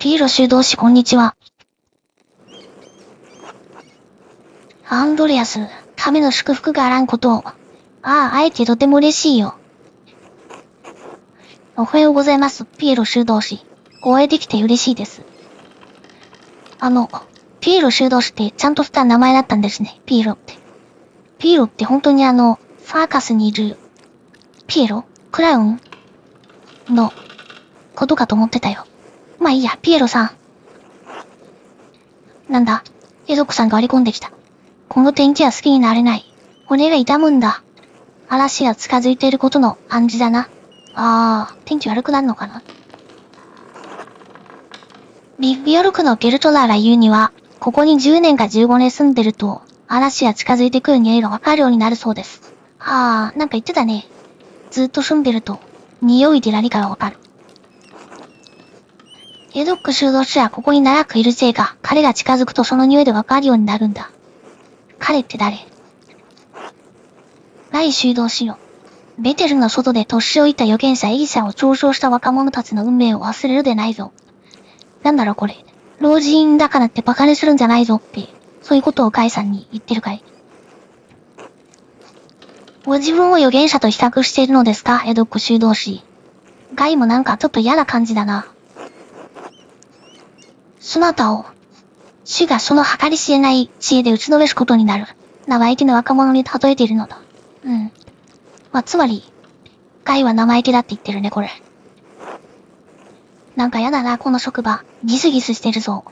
ピエロ修道士こんにちは。アンドレアス、神の祝福があらんことを。会えてとても嬉しいよ。おはようございます、ピエロ修道士。お会いできて嬉しいです。ピエロ修道士ってちゃんとした名前だったんですね、ピエロって。ピエロって本当にサーカスにいる、ピエロクラウンのことかと思ってたよ。まあいいや、ピエロさん。なんだ、エドクさんが割り込んできた。この天気は好きになれない。骨が痛むんだ。嵐が近づいていることの暗示だな。天気悪くなるのかな。リアルクのゲルトラーが言うには、ここに10年か15年住んでると、嵐が近づいてくる匂いがわかるようになるそうです。なんか言ってたね。ずっと住んでると、匂いで何かがわかる。エドック修道士はここに長くいるせいか、彼が近づくとその匂いでわかるようになるんだ。彼って誰？ライ修道士よ。ベテルの外で年老いた預言者エギシャを嘲笑した若者たちの運命を忘れるでないぞ。なんだろこれ。老人だからって馬鹿にするんじゃないぞって、そういうことをガイさんに言ってるかい？ご自分を預言者と比較しているのですか、エドック修道士。ガイもなんかちょっと嫌な感じだな。そなたを、主がその計り知れない知恵で打ちのめすことになる。生意気な若者に例えているのだ。つまり、ガイは生意気だって言ってるね、これ。なんかやだな、この職場。ギスギスしてるぞ。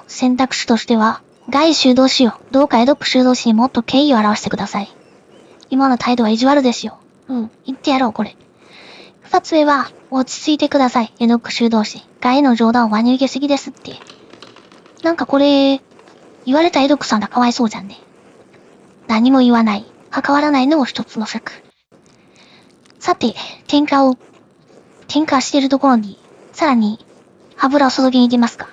選択肢としては、ガイ修道士よ。どうかエドック修道士にもっと敬意を表してください。今の態度は意地悪ですよ。言ってやろう、これ。二つ目は、落ち着いてください、エドック修道士。ガイの冗談を真に受けすぎですって。なんかこれ、言われたエドックさんがかわいそうじゃんね。何も言わない。関わらないのも一つの策。さて、喧嘩してるところに、さらに、油を注ぎに行きますか。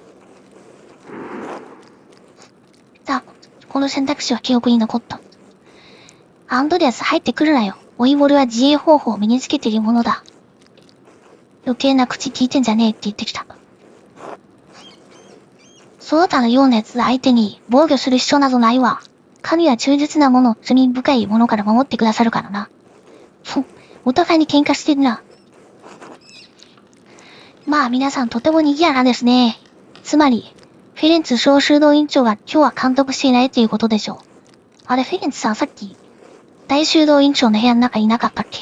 この選択肢は記憶に残った。アンドレアス入ってくるなよ。老いぼれは自衛方法を身につけているものだ。余計な口聞いてんじゃねえって言ってきた。その他のようなやつ相手に防御する必要などないわ。神は忠実なもの、罪深いものから守ってくださるからな。お互いに喧嘩してるな。まあ皆さんとても賑やかですね。つまり、フィレンツ小修道院長が今日は監督していないということでしょう。あれ、フィレンツさんさっき、大修道院長の部屋の中にいなかったっけ？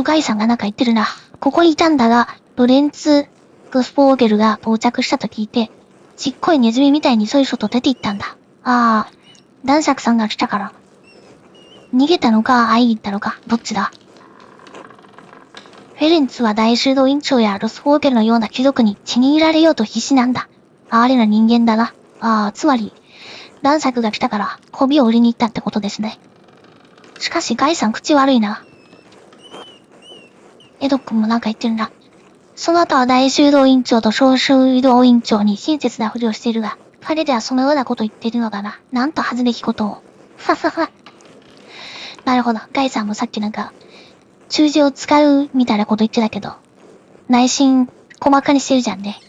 ガイさんがなんか言ってるな。ここにいたんだが、ロレンツ・グスポーゲルが到着したと聞いて、ちっこいネズミみたいにそいそと出て行ったんだ。男爵さんが来たから。逃げたのか、会いに行ったのか、どっちだ？フェレンツは大修道院長やロスフォーゲルのような貴族に気に入られようと必死なんだ。哀れな人間だな。つまり、男爵が来たから、媚びを売りに行ったってことですね。しかし、ガイさん口悪いな。エド君もなんか言ってるな。その後は大修道院長と小修道院長に親切なふりをしているが、彼ではそのようなこと言っているのだな。なんと恥ずべきことを。なるほど。ガイさんもさっきなんか、忠字を使うみたいなこと言ってたけど、内心、細かにしてるじゃんね。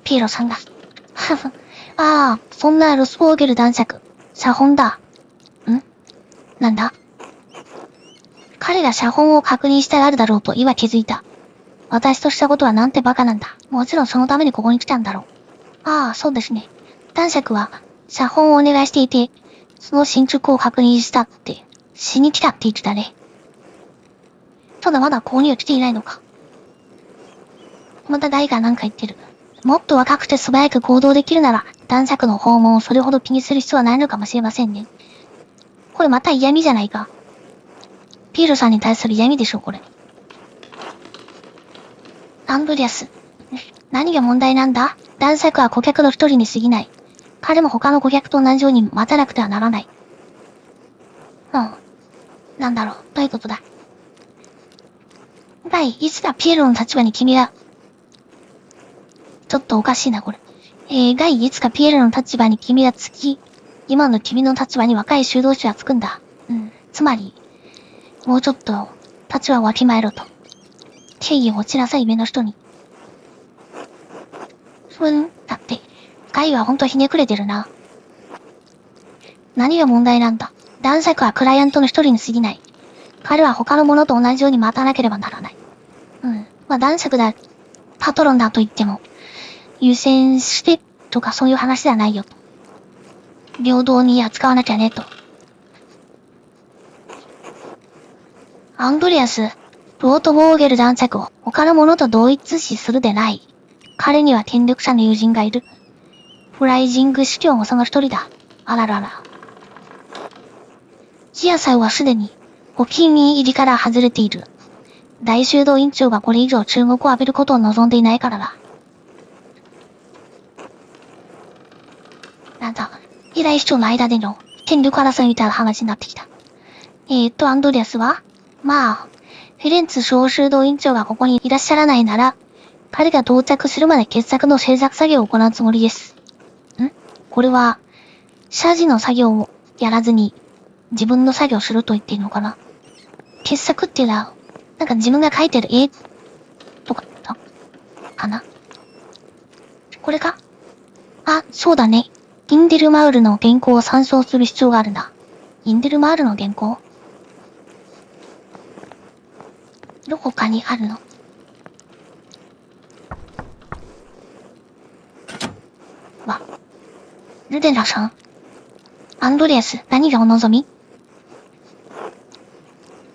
ピエロさんが。そんなロスフォーゲル男爵、写本だ。なんだ？彼が写本を確認してあるだろうと今気づいた。私としたことはなんてバカなんだ。もちろんそのためにここに来たんだろう。そうですね。男爵は、写本をお願いしていて、その進捗を確認したって、しに来たって言ってたね。ただまだ購入来ていないのか。また誰がなんか言ってる。もっと若くて素早く行動できるなら、男爵の訪問をそれほど気にする必要はないのかもしれませんね。これまた嫌味じゃないか。ピエロさんに対する嫌味でしょ、これ。アンドリアス。何が問題なんだ？男爵は顧客の一人に過ぎない。彼も他の顧客と同じように待たなくてはならない。なんだろう、どういうことだ？いつかピエロの立場に君が、ちょっとおかしいな、これ。いつかピエロの立場に君がつき、今の君の立場に若い修道士はつくんだ。つまり、もうちょっと、立ちはわきまえろと。敬意を持ちなさい、目の人に。だって、ガイはほんとひねくれてるな。何が問題なんだ。男爵はクライアントの一人に過ぎない。彼は他の者と同じように待たなければならない。まあ男爵だ、パトロンだと言っても、優先してとかそういう話ではないよと。平等に扱わなきゃねと。アンドレアス、ロート・ボーゲル男爵を他の者と同一視するでない。彼には権力者の友人がいる。フライジング司教もその一人だ。あららら。ジアサイはすでに、お気に入りから外れている。大修道院長がこれ以上注目を浴びることを望んでいないからだ。なんだ、依頼市長の間での権力争いみたいな話になってきた。アンドレアスはまあ、フィレンツ小修道院長がここにいらっしゃらないなら、彼が到着するまで傑作の制作作業を行うつもりです。これは、謝辞の作業をやらずに、自分の作業をすると言っているのかな。傑作っていうのは、なんか自分が描いてる絵とか、かな。これかあ、そうだね。インデルマウルの原稿を参照する必要があるんだ。インデルマウルの原稿どこかにあるのルデラさんアンドレアス、何がお望み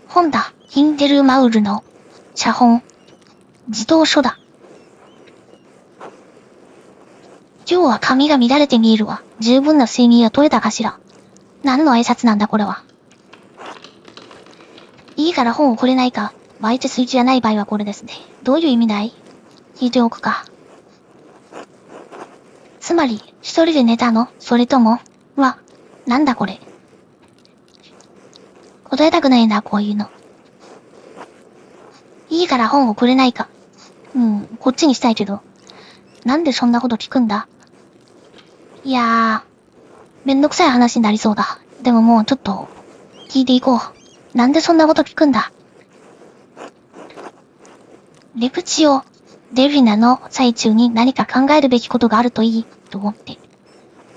本だ。インデルマウルの写本。自動書だ。今日は髪が乱れて見えるわ。十分な睡眠は取れたかしら。何の挨拶なんだこれは。いいから本をくれないか。相手数値じゃない場合はこれですね。どういう意味だい聞いておくか。つまり、一人で寝たのそれとも、なんだこれ。答えたくないんだ、こういうの。いいから本をくれないか。こっちにしたいけど。なんでそんなこと聞くんだいやめんどくさい話になりそうだ。でももうちょっと、聞いていこう。なんでそんなこと聞くんだレプチオ、デルフィナの最中に何か考えるべきことがあるといい、と思って。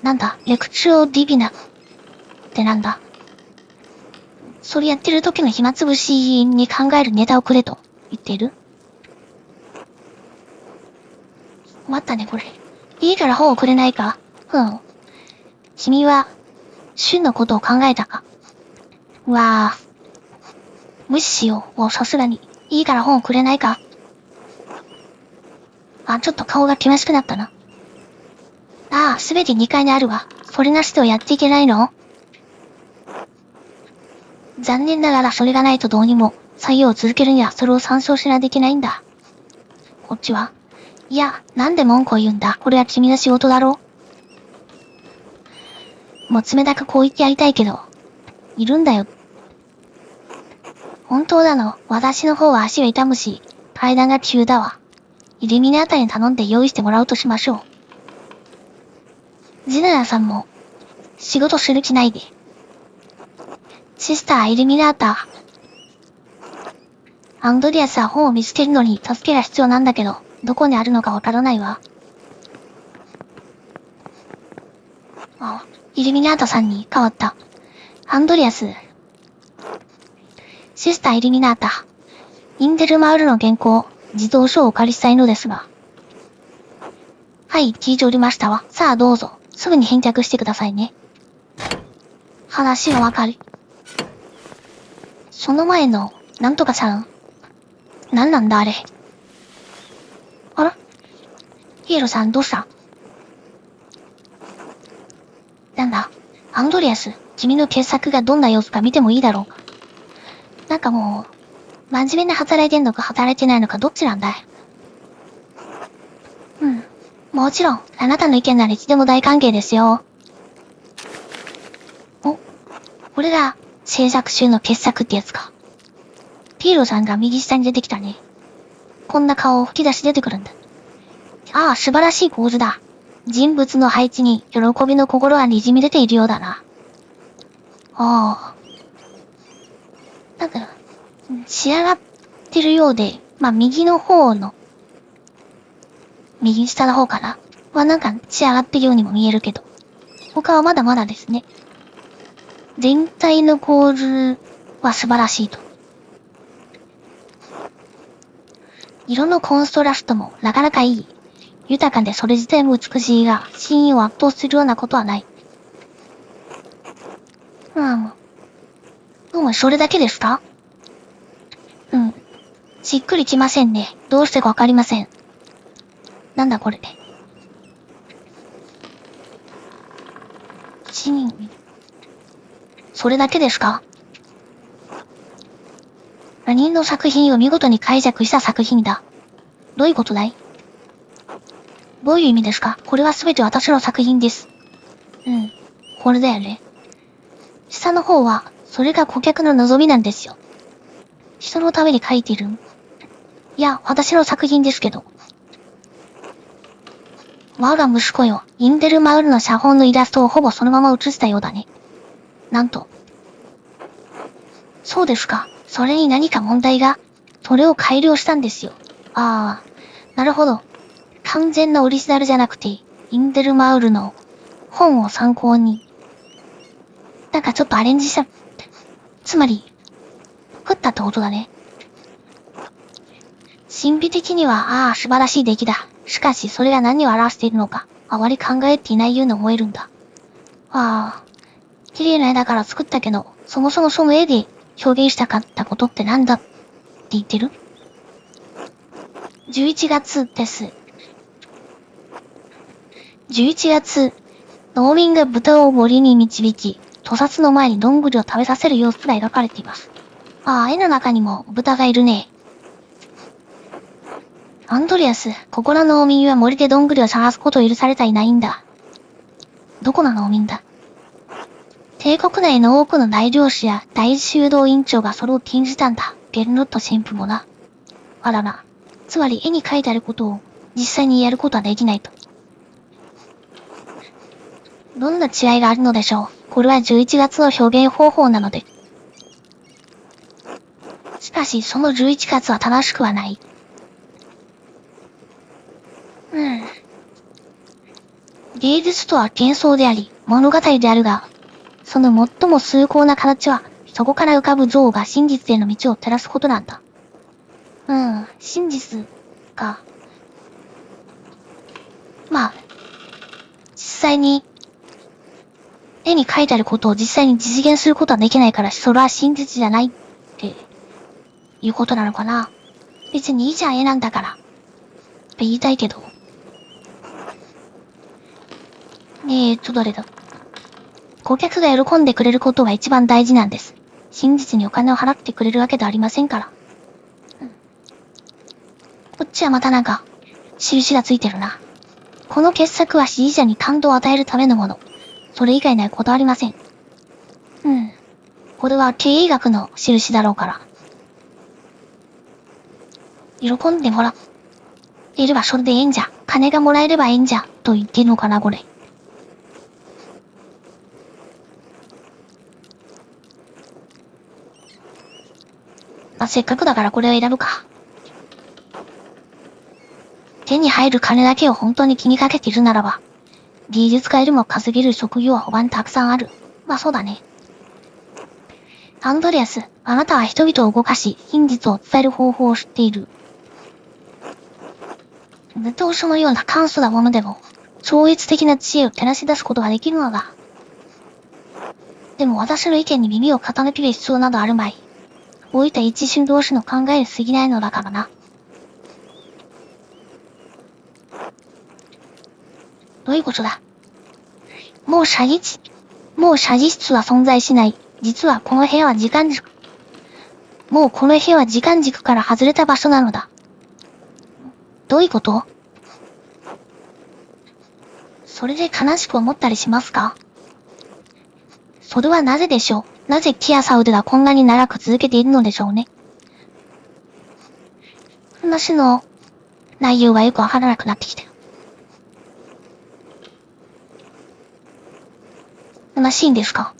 なんだ、レクチオディビナ。ってなんだそれやってる時の暇つぶしに考えるネタをくれと言っている困ったね、これ。いいから本をくれないか君は、旬のことを考えたか無視しよう。さすがに。いいから本をくれないかちょっと顔が険しくなったな。すべて2階にあるわ。それなしではやっていけないの残念ながらそれがないとどうにも、作業を続けるにはそれを参照しないといけないんだ。こっちはいや、なんで文句を言うんだ。これは君の仕事だろもう冷たくこう言ってやりたいけど、いるんだよ。本当なの。私の方は足を痛むし、階段が急だわ。イルミナータに頼んで用意してもらうとしましょう。ジナナさんも、仕事する気ないで。シスターイルミナータ。アンドリアスは本を見つけるのに助けが必要なんだけど、どこにあるのかわからないわ。イルミナータさんに変わった。アンドリアス。シスターイルミナータ。インデルマウルの原稿、自動書をお借りしたいのですが。はい、聞いておりましたわ。さあどうぞ、すぐに返却してくださいね。話はわかる。その前の、なんとかさん。なんなんだあれ。あらヒーローさんどうしたなんだ、アンドレアス、君の傑作がどんな様子か見てもいいだろうか。なんかもう、真面目に働いてんのか働いてないのかどっちなんだいもちろん、あなたの意見ならいつでも大歓迎ですよ。これが、制作中の傑作ってやつか。ヒーローさんが右下に出てきたね。こんな顔を吹き出し出てくるんだ。素晴らしい構図だ。人物の配置に喜びの心が滲み出ているようだな。なんか、仕上がってるようで、右の方の、右下の方かなはなんか仕上がってるようにも見えるけど、他はまだまだですね。全体の構図は素晴らしいと。色のコントラストもなかなかいい。豊かでそれ自体も美しいが、シーンを圧倒するようなことはない。それだけですか？しっくりきませんね。どうしてかわかりません。なんだこれ。シーン。それだけですか？他人の作品を見事に解釈した作品だ。どういうことだい？どういう意味ですか？これはすべて私の作品です。これだよね。下の方は、それが顧客の望みなんですよ。人のために書いてる。いや、私の作品ですけど。我が息子よ、インデルマウルの写本のイラストをほぼそのまま写したようだね。なんと。そうですか。それに何か問題が、それを改良したんですよ。ああ、なるほど。完全なオリジナルじゃなくて、インデルマウルの本を参考に。なんかちょっとアレンジした。つまり、作ったってことだね。神秘的には、素晴らしい出来だ。しかし、それが何を表しているのか、あまり考えていないように思えるんだ。綺麗な絵だから作ったけど、そもそもその絵で表現したかったことってなんだって言ってる？ 11 月です。11月、農民が豚を森に導き、屠殺の前にどんぐりを食べさせる様子が描かれています。絵の中にも豚がいるね。アンドレアス、ここらの農民は森でどんぐりを探すことを許されていないんだ。どこの農民だ？帝国内の多くの大領主や大修道院長がそれを禁じたんだ。ベルノット神父もな。あらら。つまり絵に描いてあることを実際にやることはできないと。どんな違いがあるのでしょう。これは11月の表現方法なので。しかし、その11月は正しくはない。芸術とは幻想であり、物語であるが、その最も崇高な形は、そこから浮かぶ像が真実への道を照らすことなんだ。真実か。実際に、絵に描いてあることを実際に実現することはできないから、それは真実じゃないって、いうことなのかな。別にいいじゃん、絵なんだから。って言いたいけど。どれだ。顧客が喜んでくれることが一番大事なんです。真実にお金を払ってくれるわけではありませんから。こっちはまたなんか、印がついてるな。この傑作は支持者に感動を与えるためのもの。それ以外にはこだわりません。これは経営学の印だろうから。喜んでもらえればそれでええんじゃ。金がもらえればええんじゃ。と言ってるのかな、これ。せっかくだからこれを選ぶか。手に入る金だけを本当に気にかけているならば、芸術家よりも稼げる職業は他にたくさんある。そうだね。アンドレアス、あなたは人々を動かし、真実を伝える方法を知っている。無当初のような簡素なものでも、超越的な知恵を照らし出すことができるのだ。でも私の意見に耳を傾ける必要などあるまい。老いた一瞬同士の考えに過ぎないのだからな。どういうことだ？もう射撃室は存在しない。実はこの部屋は時間軸。もうこの部屋は時間軸から外れた場所なのだ。どういうこと？それで悲しく思ったりしますか？それはなぜでしょう？なぜティアサウデがこんなに長く続けているのでしょうね。話の内容がよくわからなくなってきた。悲しいんですか？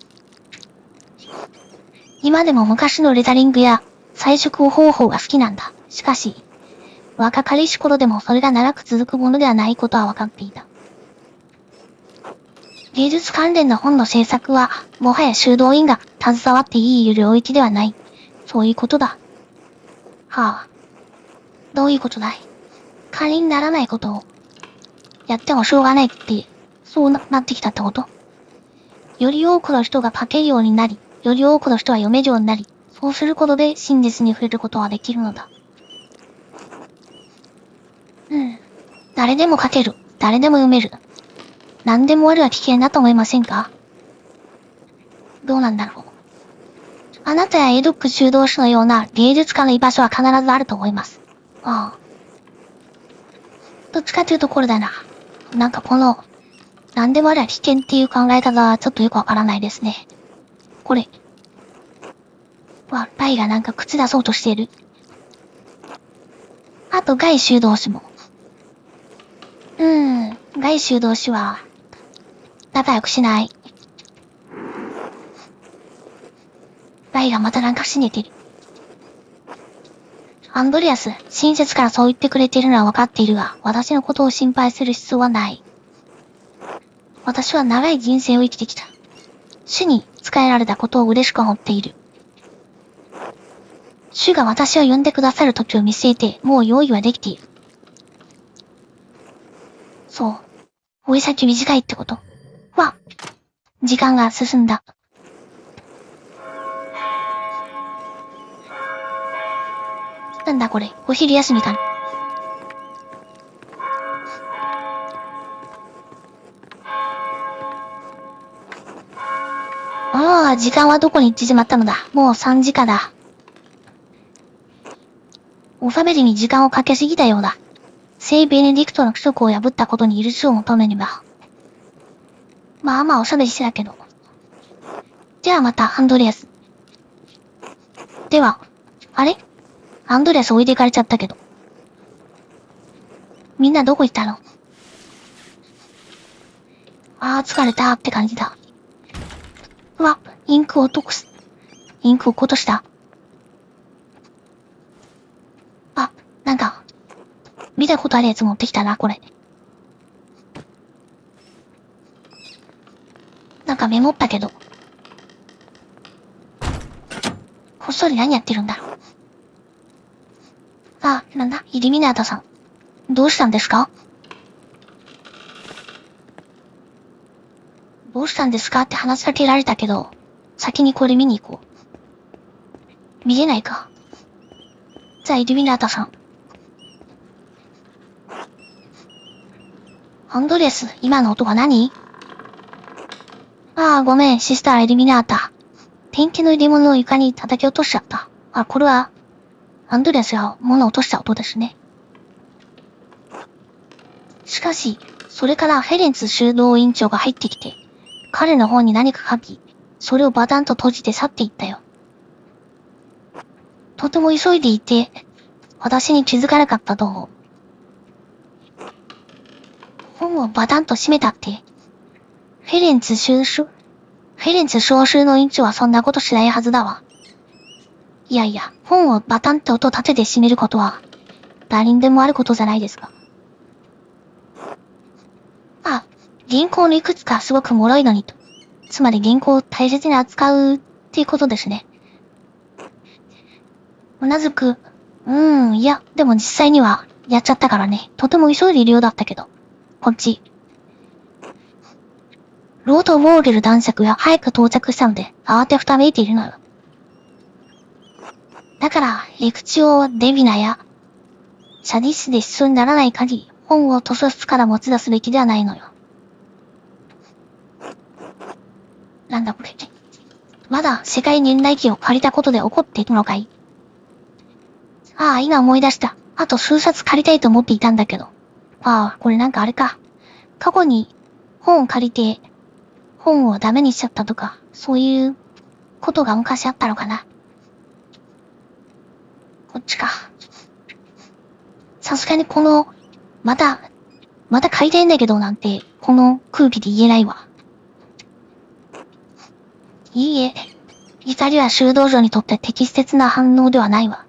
今でも昔のレタリングや再熟方法が好きなんだ。しかし、若かりし頃でもそれが長く続くものではないことは分かっていた。芸術関連の本の制作は、もはや修道院が携わっていい領域ではない。そういうことだ。はあ。どういうことだい？仮にならないことを、やってもしょうがないって、そうなってきたってこと？より多くの人が書けるようになり、より多くの人は読めるようになり、そうすることで真実に触れることはできるのだ。誰でも書ける。誰でも読める。何でもあるは危険だと思いませんか？どうなんだろう。あなたやエドック修道士のような芸術家の居場所は必ずあると思います。ああ。どっちかというとこれだな。なんかこの、何でもありゃ危険っていう考え方はちょっとよくわからないですね。これ。パイがなんか口出そうとしている。あと、外修道士も。外修道士は、仲良くしない。パイがまたなんか死ねてる。アンドレアス、親切からそう言ってくれているのは分かっているが、私のことを心配する必要はない。私は長い人生を生きてきた。主に仕えられたことを嬉しく思っている。主が私を呼んでくださる時を見据えて、もう用意はできている。そう。追い先短いってこと。時間が進んだ。なんだこれ、お昼休みかな。ああ、時間はどこに行ってしまったのだ。もう3時間だ。おしゃべりに時間をかけすぎたようだ。聖ベネディクトの規則を破ったことに許しを求めねば。まあおしゃべりしてたけど。じゃあまた、アンドレアス。では、あれ？アンドレアス置いてかれちゃったけど。みんなどこ行ったの？疲れたって感じだ。インクを落とす。インクを落とした。なんか、見たことあるやつ持ってきたな、これ。なんかメモったけど。こっそり何やってるんだろう。なんだ、イリミナータさん。どうしたんですか？どうしたんですかって話しかけられたけど、先にこれ見に行こう。見れないか。じゃあ、イルミナータさん。アンドレス、今の音は何？ごめん、シスターイルミナータ。ペンキの入れ物を床に叩き落としちゃった。これは、アンドレスが物を落とした音ですね。しかし、それからヘレンツ修道院長が入ってきて、彼の方に何か書き、それをバタンと閉じて去っていったよ。とても急いでいて、私に気づかなかったと思う。本をバタンと閉めたって。フェレンツ召集の院長はそんなことしないはずだわ。いやいや、本をバタンって音立てて閉めることは、誰にでもあることじゃないですか。原稿のいくつかすごく脆いのにと。つまり原稿を大切に扱うっていうことですね。うなずく。いや、でも実際には、やっちゃったからね。とても急いでいるようだったけど。こっち。ロード・ウォーゲル男爵が早く到着したので、慌てふためいているのよ。だから、レクチオ・デビナや、シャディスで必要にならない限り、本を図書室から持ち出すべきではないのよ。なんだこれ。まだ世界年代記を借りたことで怒っているのかい？今思い出した。あと数冊借りたいと思っていたんだけど。これなんかあれか。過去に本を借りて、本をダメにしちゃったとか、そういうことが昔あったのかな。こっちか。さすがにこの、また借りたいんだけどなんて、この空気で言えないわ。いいえ。怒りは修道女にとって適切な反応ではないわ。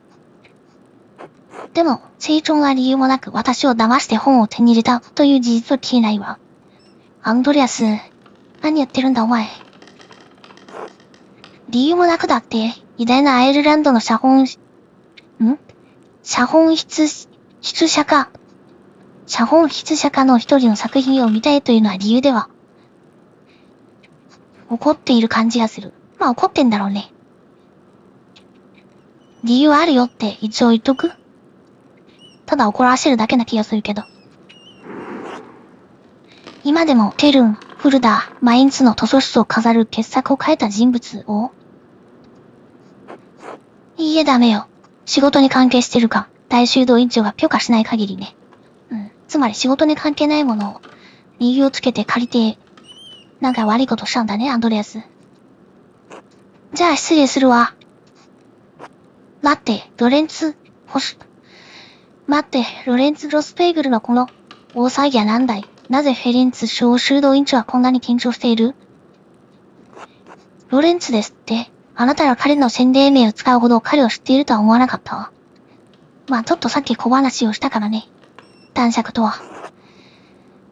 でも、成長は理由もなく私を騙して本を手に入れたという事実は消えないわ。アンドレアス、何やってるんだお前。理由もなくだって、偉大なアイルランドの写本筆者か。写本筆者家の一人の作品を見たいというのは理由では。怒っている感じがする。まあ怒ってんだろうね。理由あるよって一応言っとく？ただ怒らせるだけな気がするけど。今でもケルン、フルダー、マインツの図書室を飾る傑作を書いた人物を？いいえダメよ。仕事に関係してるか、大修道院長が許可しない限りね。つまり仕事に関係ないものを理由をつけて借りて、なんか悪いことしたんだね、アンドレアス。じゃあ失礼するわ。待って、ロレンツ・ロスペーグルのこの大騒ぎはなんだい？なぜフェレンツ小修道院長はこんなに緊張している？ロレンツですって、あなたが彼の宣伝名を使うほど彼を知っているとは思わなかったわ。まあちょっとさっき小話をしたからね。男爵とは。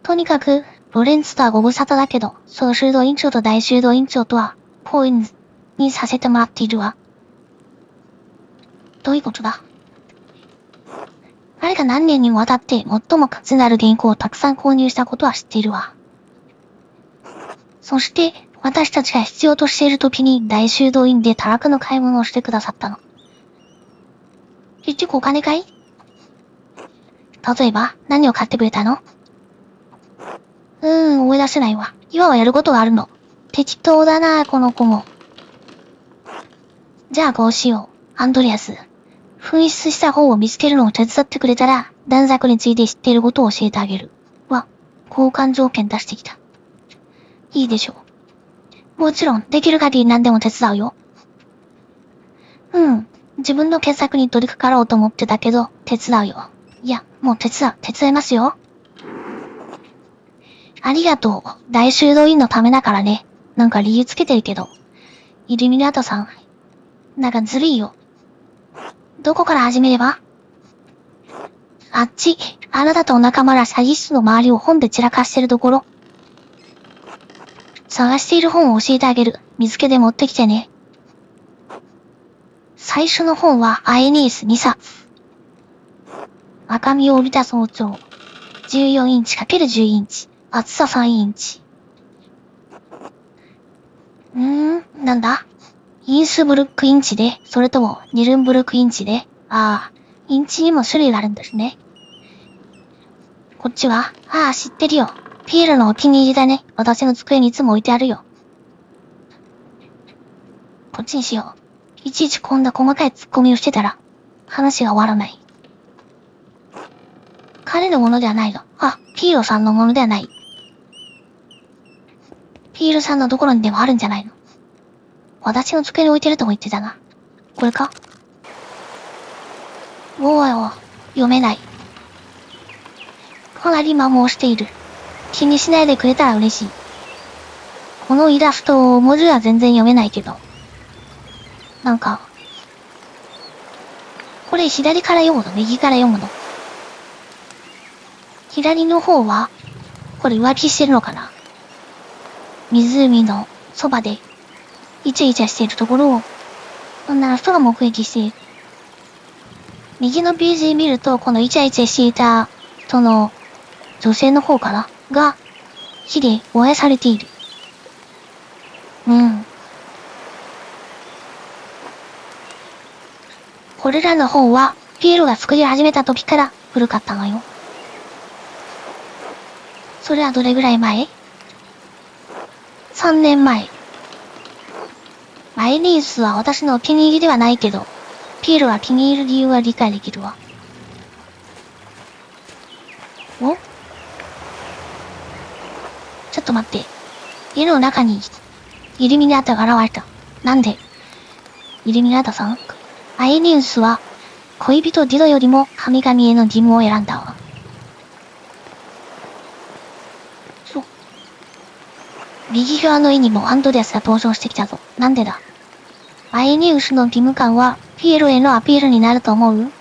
とにかく、ロレンツとはご無沙汰だけど、小修道院長と大修道院長とは、ポインズにさせてもらっているわ。どういうことだ？彼が何年にもわたって最も価値のある原稿をたくさん購入したことは知っているわ。そして、私たちが必要としている時に大修道院で多額の買い物をしてくださったの。結局お金かい？例えば、何を買ってくれたの？思い出せないわ。今はやることがあるの。適当だな、この子も。じゃあこうしよう。アンドレアス。紛失した本を見つけるのを手伝ってくれたら、男爵について知っていることを教えてあげる。交換条件出してきた。いいでしょう。もちろん、できる限り何でも手伝うよ。自分の傑作に取り掛かろうと思ってたけど、手伝うよ。いや、もう手伝いますよ。ありがとう。大修道院のためだからね。なんか理由つけてるけど。イルミナートさん。なんかずるいよ。どこから始めれば？あっち。あなたとお仲間ら詐欺師の周りを本で散らかしてるところ。探している本を教えてあげる。見つけて持ってきてね。最初の本はアエニース2冊。赤みを帯びた早朝。14インチ ×10 インチ。厚さ3インチ。なんだ？インスブルックインチで、それともニルンブルクインチで、インチにも種類があるんですね。こっちは、知ってるよ。ピエールのお気に入りだね。私の机にいつも置いてあるよ。こっちにしよう。いちいちこんな細かいツッコミをしてたら、話が終わらない。彼のものではないの。ピーロさんのものではない。ピールさんのところにでもあるんじゃないの？私の机に置いてるとも言ってたな。これか？読めない。かなり摩耗している。気にしないでくれたら嬉しい。このイラスト、文字は全然読めないけど。なんか、これ左から読むの？右から読むの？左の方は、これ浮気してるのかな？湖のそばで、イチャイチャしているところを、女の人が目撃している。右のページ見ると、このイチャイチャしていた、その、女性の方かなが、火で燃やされている。これらの本は、ピエロが作り始めた時から古かったのよ。それはどれぐらい前？3年前。アイリースは私のお気に入りではないけど、ピエロが気に入る理由は理解できるわ。ちょっと待って。家の中に、イルミナートが現れた。なんで？イルミナートさん？アイリウスは、恋人ディドよりも神々への義務を選んだわ。右側の絵にもアンドレアスが登場してきたぞ。なんでだ？アイニウスの義務感はピエロへのアピールになると思う？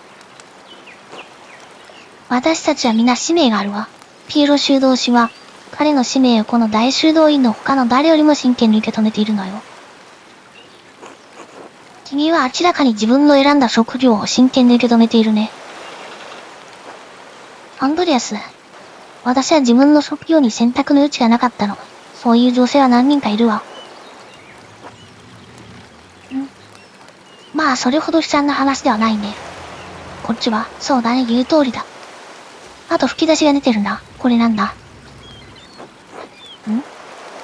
私たちは皆使命があるわ。ピエロ修道士は、彼の使命をこの大修道院の他の誰よりも真剣に受け止めているのよ。君は明らかに自分の選んだ職業を真剣に受け止めているね。アンドレアス、私は自分の職業に選択の余地がなかったの。そういう女性は何人かいるわ。まあ、それほど悲惨な話ではないね。こっちは、そうだね、言う通りだ。あと吹き出しが出てるな。これなんだ？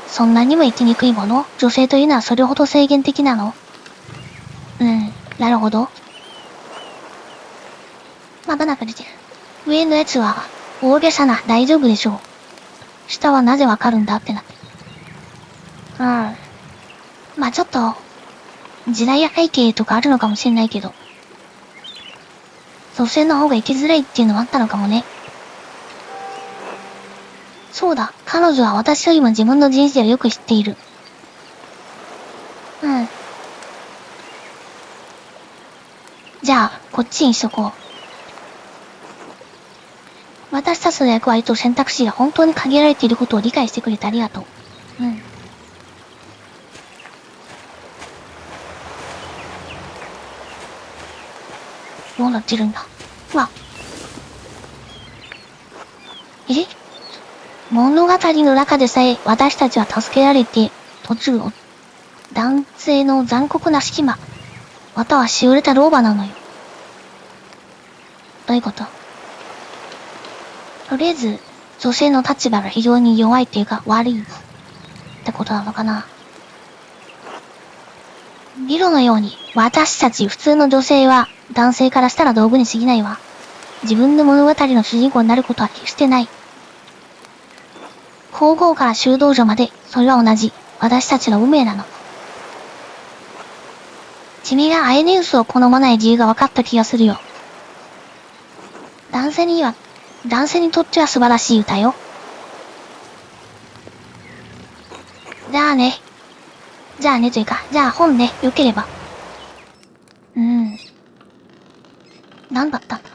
そんなにも生きにくいもの？女性というのはそれほど制限的なの？なるほど。まばなく出てる。上のやつは、大げさな、大丈夫でしょう。下はなぜわかるんだってなってる。まあちょっと、時代や背景とかあるのかもしれないけど、女性の方が生きづらいっていうのもあったのかもね。そうだ、彼女は私よりも自分の人生をよく知っている。じゃあ、こっちにしとこう。私たちの役割と選択肢が本当に限られていることを理解してくれてありがとう。どうなってるんだ。物語の中でさえ私たちは助けられて、途中を、男性の残酷な隙間、またはしおれた老婆なのよ。どういうこと？とりあえず、女性の立場が非常に弱いっていうか悪いってことなのかな。理論のように、私たち普通の女性は男性からしたら道具に過ぎないわ。自分の物語の主人公になることは決してない。皇后から修道女まで、それは同じ、私たちの運命なの。君がアエネウスを好まない理由が分かった気がするよ。男性にとっては素晴らしい歌よ。じゃあねというか、じゃあ本ね、良ければ。なんだったんだ。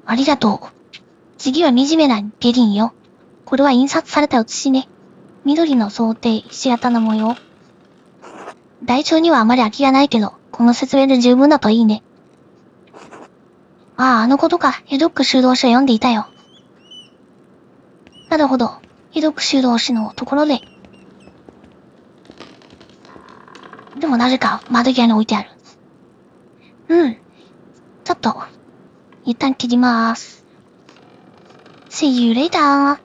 ありがとう。次は惨めなゲリンよ。これは印刷された写しね。緑の想定、ひし形の模様。台帳にはあまり空きがないけど、この説明で十分だといいね。あのことか、ヘドック修道士を読んでいたよ。なるほど。ヘドック修道士のところで。でもなぜか窓際に置いてある。ちょっと、一旦切りまーす。See you later.